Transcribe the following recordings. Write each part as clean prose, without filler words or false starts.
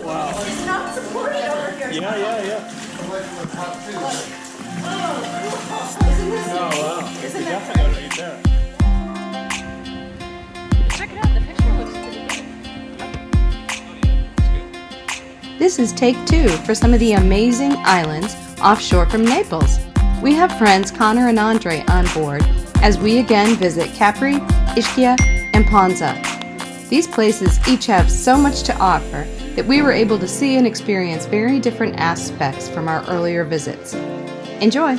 Wow. It's not supported over here. Yeah. Isn't this Oh, neat? wow. Isn't You that definitely got it right there. Check it out. The picture looks pretty good. This is take 2 for some of the amazing islands offshore from Naples. We have friends Connor and Andre on board as we again visit Capri, Ischia, and Ponza. These places each have so much to offer that we were able to see and experience very different aspects from our earlier visits. Enjoy!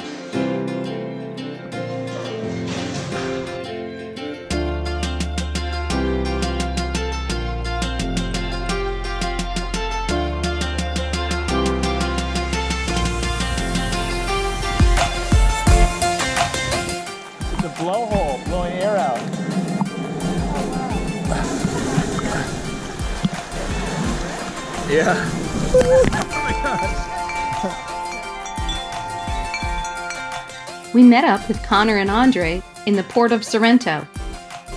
It's a blowhole blowing air out. Yeah. Oh my gosh. We met up with Connor and Andre in the port of Sorrento.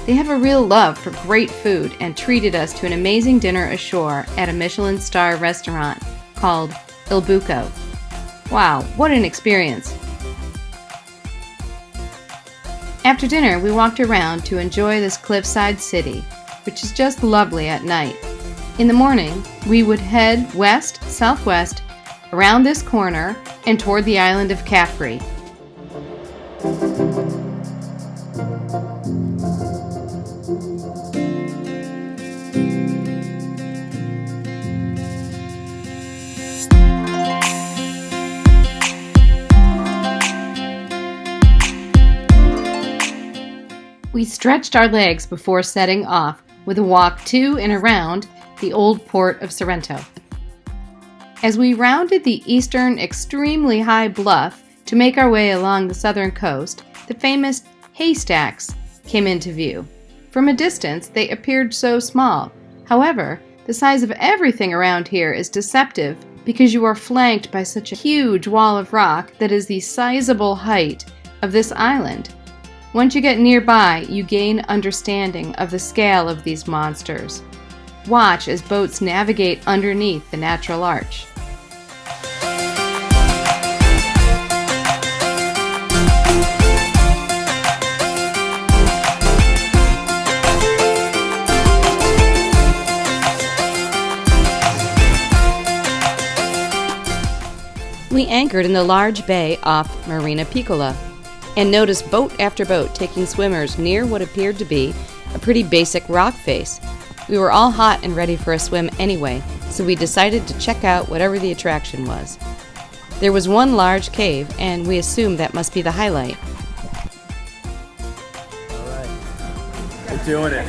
They have a real love for great food and treated us to an amazing dinner ashore at a Michelin star restaurant called Il Buco. Wow, what an experience! After dinner, we walked around to enjoy this cliffside city, which is just lovely at night. In the morning, we would head west-southwest around this corner and toward the island of Capri. We stretched our legs before setting off with a walk to and around the old port of Sorrento. As we rounded the eastern extremely high bluff to make our way along the southern coast, the famous haystacks came into view. From a distance, they appeared so small. However, the size of everything around here is deceptive because you are flanked by such a huge wall of rock that is the sizable height of this island. Once you get nearby, you gain understanding of the scale of these monsters. Watch as boats navigate underneath the natural arch. We anchored in the large bay off Marina Piccola and noticed boat after boat taking swimmers near what appeared to be a pretty basic rock face. We were all hot and ready for a swim anyway, so we decided to check out whatever the attraction was. There was one large cave, and we assumed that must be the highlight. All right. We're doing it.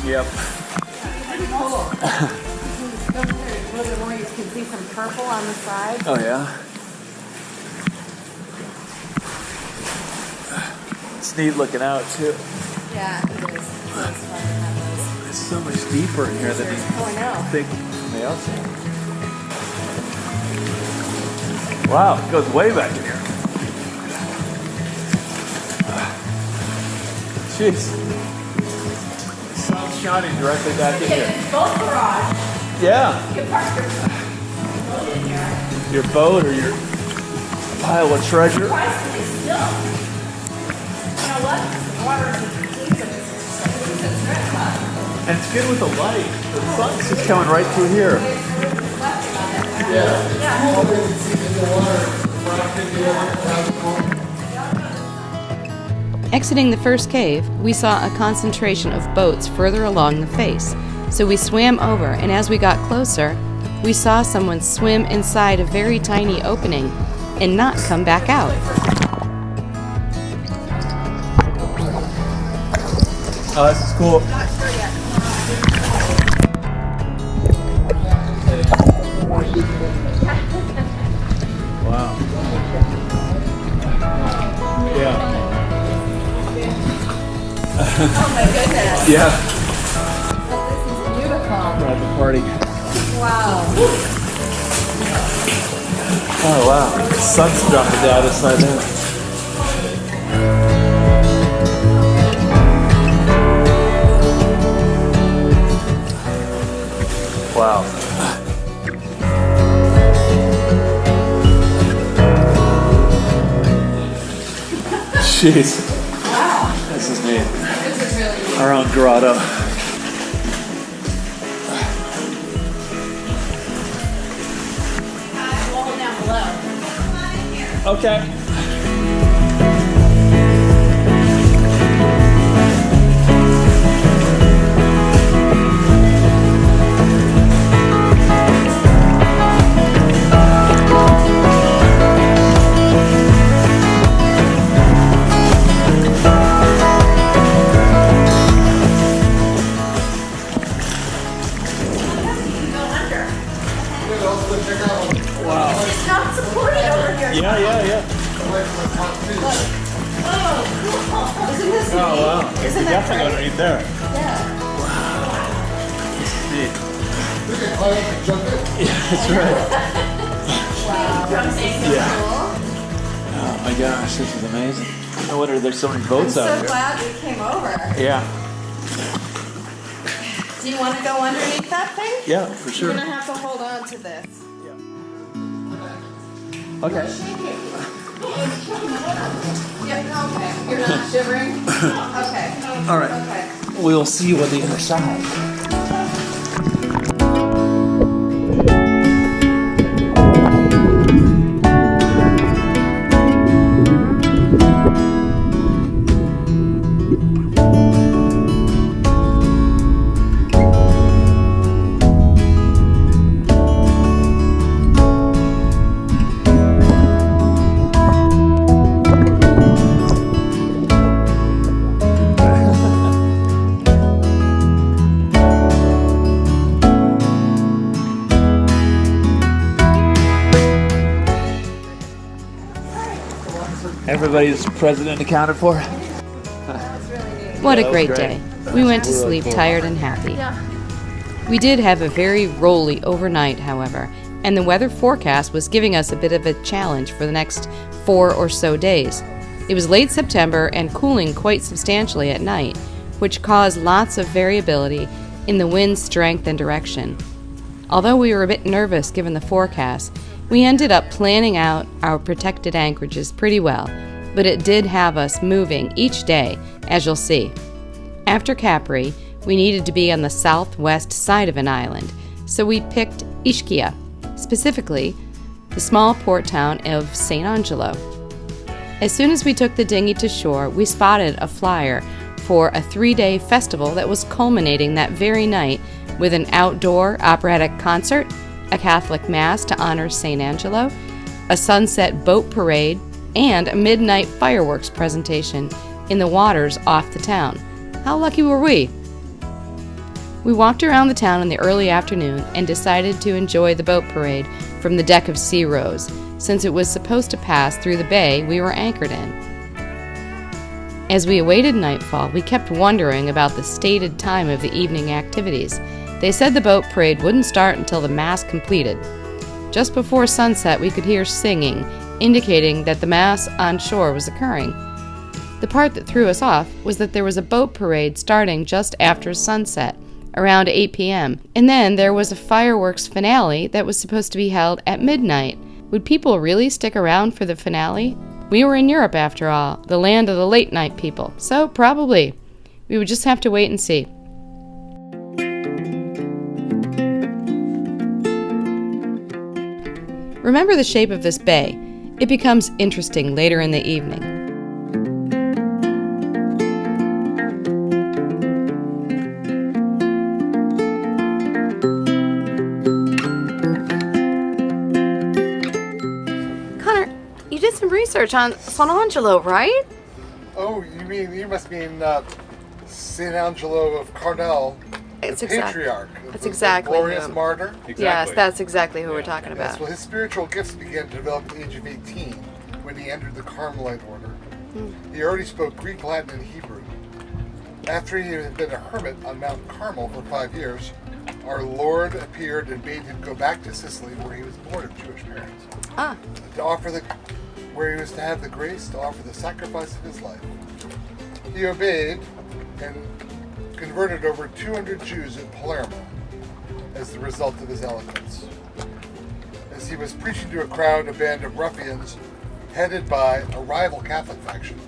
Yep. A little bit more, you can see some purple on the side. Oh, yeah? It's neat looking out, too. Yeah, it is. It's fun to have those. It's so much deeper in here than you Oh, I know. think from the outside. Wow, it goes way back in here. Jeez. The sun's shining directly back in here. Both garage. Yeah. You can park your boat in here. Your boat or your pile of treasure. Surprised to be still. You know what? The water is And it's good with the light. The sun's just coming right through here. Exiting the first cave, we saw a concentration of boats further along the face, so we swam over, and as we got closer, we saw someone swim inside a very tiny opening and not come back out. Oh, this is cool. Wow. Yeah. Oh my goodness. Yeah. This is beautiful. We're at the party. Wow. Oh, wow. The sun's dropping down upside down. Jeez. Wow. This is neat. This is really neat. Our own grotto. We'll hold down below. Okay. Wow. It's not supported over here. Yeah. Oh, cool. Isn't this neat? Oh, wow. Isn't that Definitely great? underneath there. Yeah. Neat. Yeah, that's right. Wow. From St. Yeah. Cool. Oh my gosh, this is amazing. No wonder there's so many boats I'm out so here. glad we came over. Yeah. Do you want to go underneath that thing? Yeah, for sure. You're going to have to hold on to this. Okay. Yeah, okay. You're not shivering? Okay. All right. Okay. We'll see you on the other side. Everybody's present and accounted for. What a That was great great. day. We went to Really sleep cool. tired and happy. Yeah. We did have a very rolly overnight, however, and the weather forecast was giving us a bit of a challenge for the next 4 or so days. It was late September and cooling quite substantially at night, which caused lots of variability in the wind's strength and direction. Although we were a bit nervous given the forecast, we ended up planning out our protected anchorages pretty well, but it did have us moving each day, as you'll see. After Capri, we needed to be on the southwest side of an island, so we picked Ischia, specifically the small port town of St. Angelo. As soon as we took the dinghy to shore, we spotted a flyer for a 3-day festival that was culminating that very night with an outdoor operatic concert, a Catholic Mass to honor St. Angelo, a sunset boat parade, and a midnight fireworks presentation in the waters off the town. How lucky were we? We walked around the town in the early afternoon and decided to enjoy the boat parade from the deck of Sea Rose, since it was supposed to pass through the bay we were anchored in. As we awaited nightfall, we kept wondering about the stated time of the evening activities. They said the boat parade wouldn't start until the Mass completed. Just before sunset, we could hear singing, indicating that the Mass on shore was occurring. The part that threw us off was that there was a boat parade starting just after sunset, around 8 p.m., and then there was a fireworks finale that was supposed to be held at midnight. Would people really stick around for the finale? We were in Europe, after all, the land of the late-night people, so probably. We would just have to wait and see. Remember the shape of this bay. It becomes interesting later in the evening. Connor, you did some research on San Angelo, right? Oh, you must mean St. Angelo of Carnell, It's the patriarch, That's the exactly glorious him. martyr. Yes, that's exactly who we're talking Yes, about. well, his spiritual gifts began to develop at the age of 18 when he entered the Carmelite order. He already spoke Greek, Latin, and Hebrew. After he had been a hermit on Mount Carmel for 5 years, our Lord appeared and bade him go back to Sicily, where he was born of Jewish parents, where he was to have the grace to offer the sacrifice of his life. He obeyed and converted over 200 Jews in Palermo as the result of his eloquence. As he was preaching to a crowd, a band of ruffians headed by a rival Catholic faction,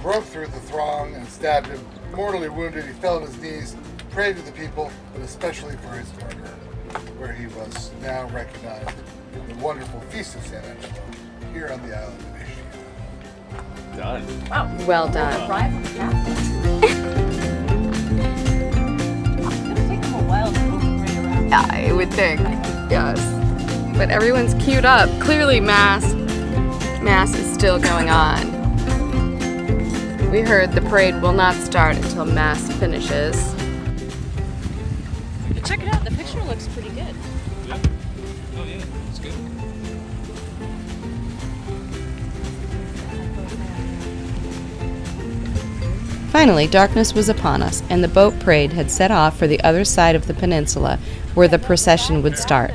broke through the throng and stabbed him. Mortally wounded, he fell on his knees, prayed to the people, but especially for his murderer, where he was now recognized in the wonderful Feast of San Angelo, here on the island of Ischia. Done. Wow. Well done. Rival Catholics. It's gonna take them a while to move the parade around. Yeah, I would think. Yes. But everyone's queued up. Clearly mass is still going on. We heard the parade will not start until mass finishes. But check it out, the picture looks pretty good. Yeah. Oh yeah, it's good. Finally, darkness was upon us, and the boat parade had set off for the other side of the peninsula, where the procession would start.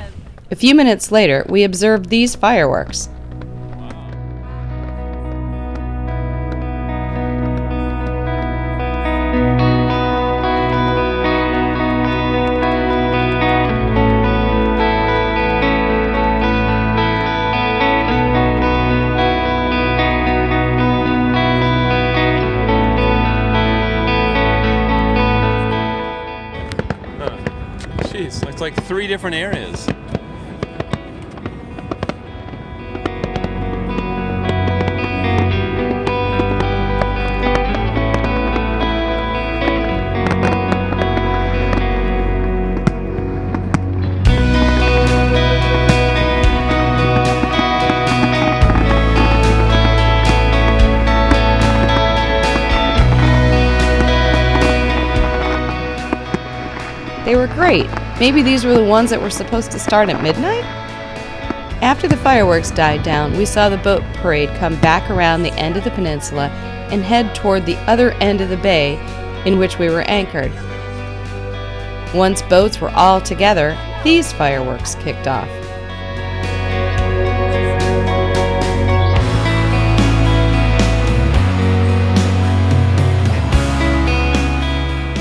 A few minutes later, we observed these fireworks. Jeez, it's like 3 different areas. They were great. Maybe these were the ones that were supposed to start at midnight? After the fireworks died down, we saw the boat parade come back around the end of the peninsula and head toward the other end of the bay in which we were anchored. Once boats were all together, these fireworks kicked off.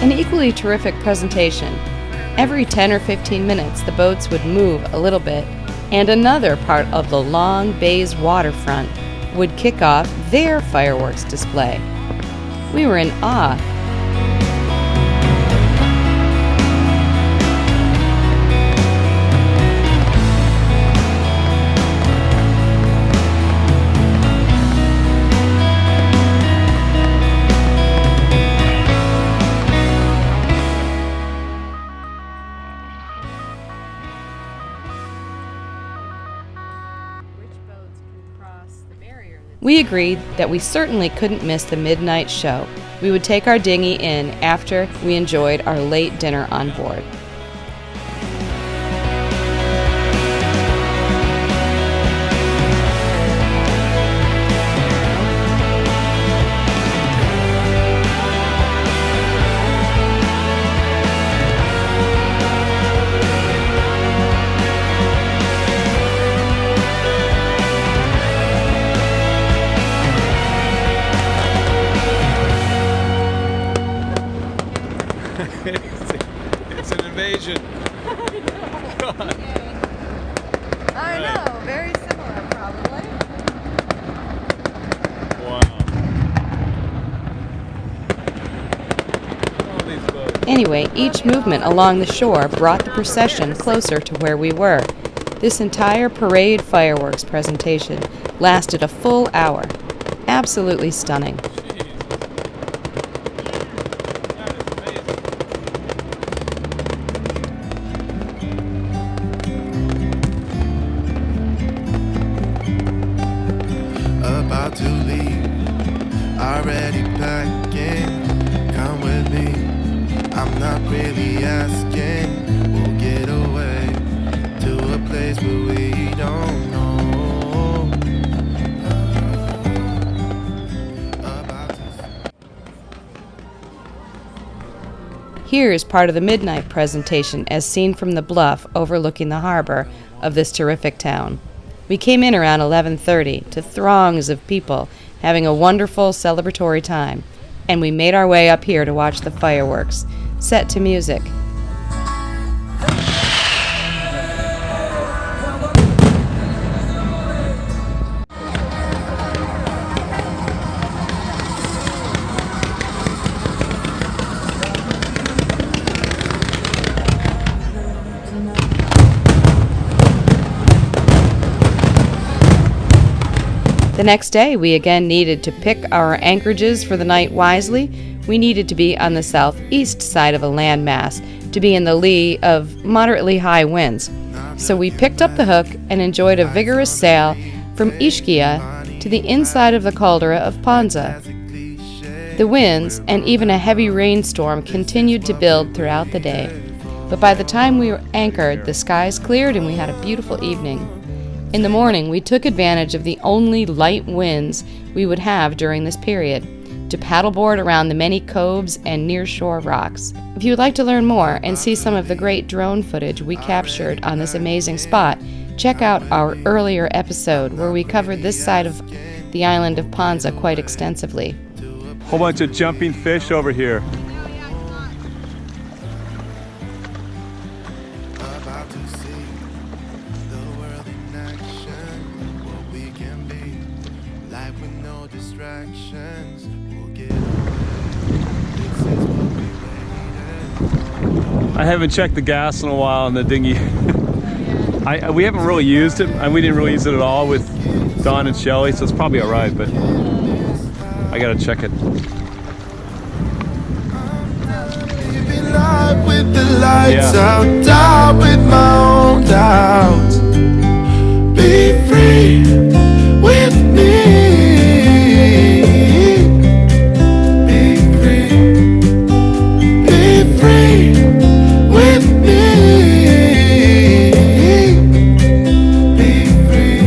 An equally terrific presentation. Every 10 or 15 minutes, the boats would move a little bit, and another part of the long bay's waterfront would kick off their fireworks display. We were in awe. We agreed that we certainly couldn't miss the midnight show. We would take our dinghy in after we enjoyed our late dinner on board. It's an invasion. God. I know, very similar probably. Wow. All these boats. Anyway, each movement along the shore brought the procession closer to where we were. This entire parade fireworks presentation lasted a full hour. Absolutely stunning. About to leave, already packing. Come with me, I'm not really asking. We'll get away to a place where we don't know. About to... Here is part of the midnight presentation as seen from the bluff overlooking the harbor of this terrific town. We came in around 11:30 to throngs of people having a wonderful celebratory time, and we made our way up here to watch the fireworks, set to music. The next day, we again needed to pick our anchorages for the night wisely. We needed to be on the southeast side of a landmass to be in the lee of moderately high winds. So we picked up the hook and enjoyed a vigorous sail from Ischia to the inside of the caldera of Ponza. The winds and even a heavy rainstorm continued to build throughout the day, but by the time we were anchored, the skies cleared and we had a beautiful evening. In the morning, we took advantage of the only light winds we would have during this period to paddleboard around the many coves and nearshore rocks. If you would like to learn more and see some of the great drone footage we captured on this amazing spot, check out our earlier episode where we covered this side of the island of Ponza quite extensively. Whole bunch of jumping fish over here. About to see the world in action, what we can be, life with no distractions. We'll get this is what we waited. I haven't checked the gas in a while in the dinghy. We haven't really used it, and we didn't really use it at all with Don and Shelly, so it's probably all right, but I gotta check it. Living life with the lights out, die with my own doubts. Be free with me. Be free. Be free with me. Be free.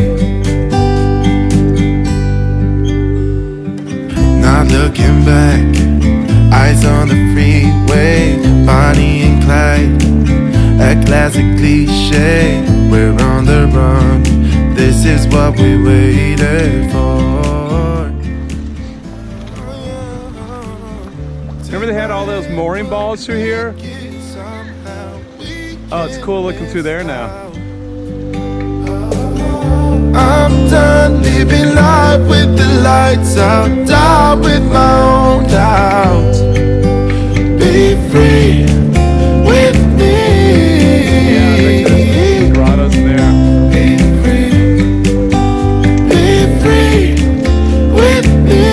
Not looking back. Eyes on the freeway, Bonnie and Clyde, a classic cliche. We're on the run, this is what we waited for. Remember they had all those mooring balls through here? Oh, it's cool looking through there now. I'm done living life with the lights out, die with my own doubts. Be free with me. Yeah, there's grottos there. Be free with me.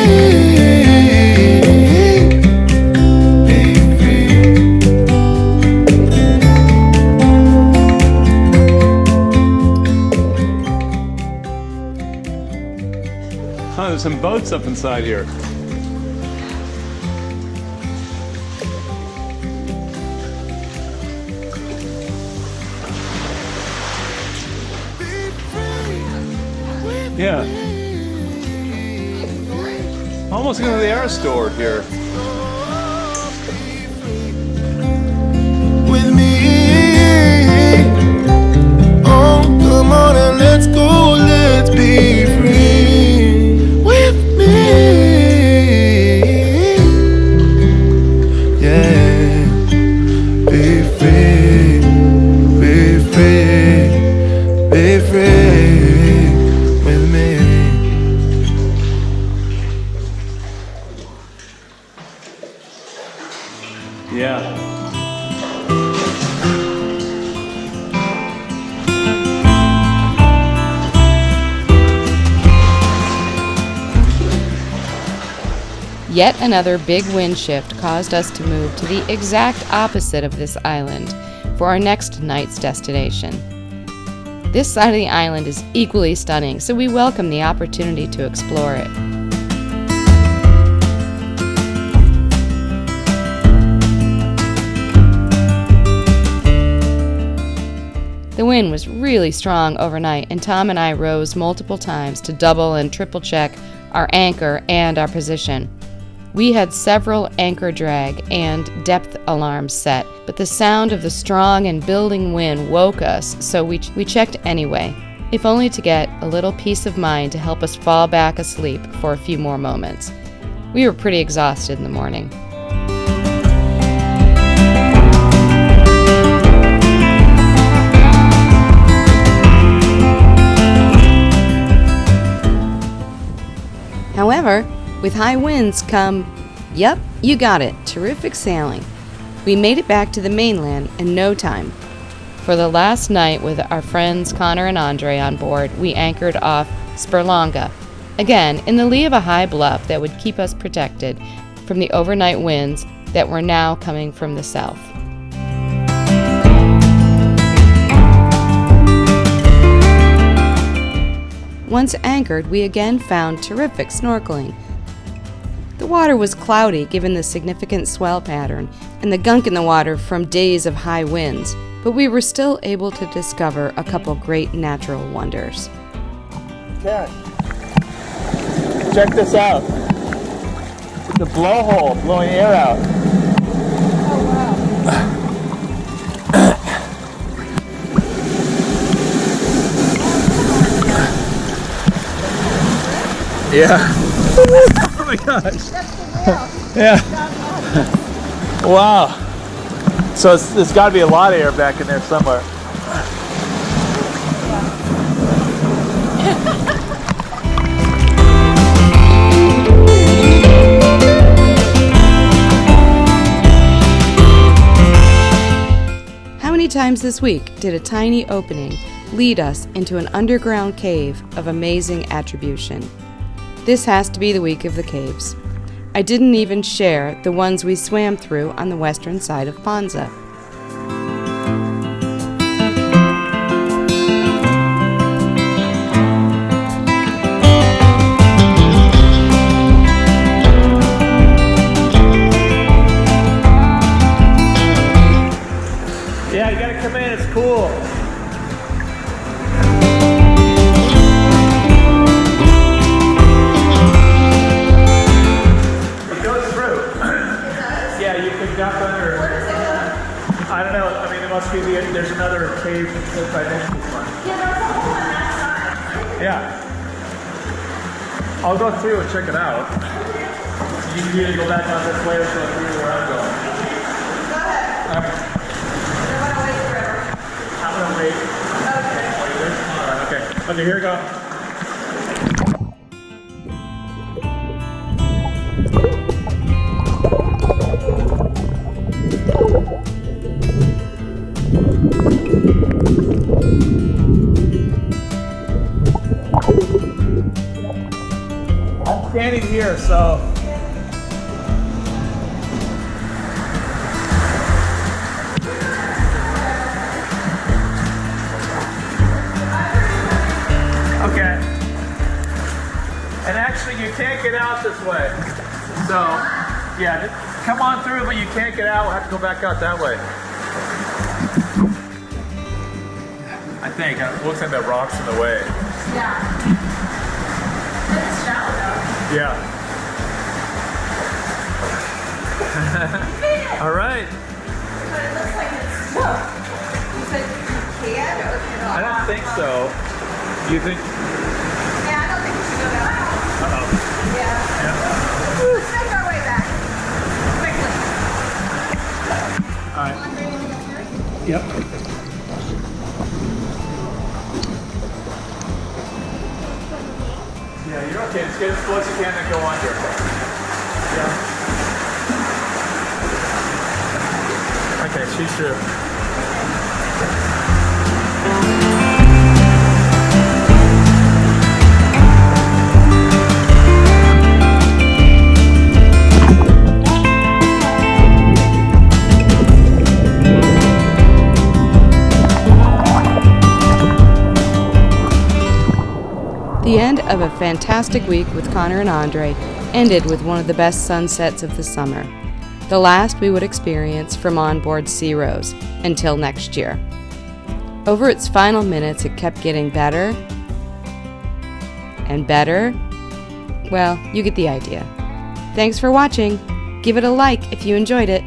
Be free. Huh, there's some boats up inside here. Yeah. Almost going to the air store here. With me. Oh, come on and let's go, let's be free. With me. Yeah. Be free. Be free. Be free. With me. Yeah. Yet another big wind shift caused us to move to the exact opposite of this island for our next night's destination. This side of the island is equally stunning, so we welcome the opportunity to explore it. The wind was really strong overnight, and Tom and I rose multiple times to double and triple check our anchor and our position. We had several anchor drag and depth alarms set, but the sound of the strong and building wind woke us, so we checked anyway, if only to get a little peace of mind to help us fall back asleep for a few more moments. We were pretty exhausted in the morning. However, with high winds come, yep, you got it, terrific sailing. We made it back to the mainland in no time. For the last night with our friends Connor and Andre on board, we anchored off Sperlonga, Again, in the lee of a high bluff that would keep us protected from the overnight winds that were now coming from the south. Once anchored, we again found terrific snorkeling. The water was cloudy given the significant swell pattern and the gunk in the water from days of high winds, but we were still able to discover a couple great natural wonders. Okay. Check this out. The blowhole blowing air out. Yeah. Oh my gosh. Yeah. Wow. So there's got to be a lot of air back in there somewhere. How many times this week did a tiny opening lead us into an underground cave of amazing attribution? This has to be the week of the caves. I didn't even share the ones we swam through on the western side of Ponza. Yeah, you gotta come in, it's cool. It goes through. Yeah, you can duck under. Where does it go? I don't know, I mean, it must be there's another cave that's right next to this one. Yeah, there's a hole on that side. Yeah. I'll go through and check it out. You can either go back out this way or go through where I'm going. Go ahead. All right. I want to wait forever. I'm gonna wait. Okay. All right, okay. Okay, here we go. I'm standing here, so. Okay. And actually, you can't get out this way. So, yeah, just come on through, but you can't get out. We'll have to go back out that way. I think. It looks like the rock's in the way. Yeah. It's shallow though. Yeah. All right. But it looks like it's. You said you can or cannot? I don't think so. You think? Yeah, I don't think we should go down. Uh-oh. Yeah. Yeah. Let's make our way back. Quickly. All right. Yep. Yeah, you're okay. Just get as close as you can and go under. Yeah. Okay, she's through. The end of a fantastic week with Connor and Andre ended with one of the best sunsets of the summer, the last we would experience from onboard Sea Rose until next year. Over its final minutes, it kept getting better and better. Well, you get the idea. Thanks for watching. Give it a like if you enjoyed it.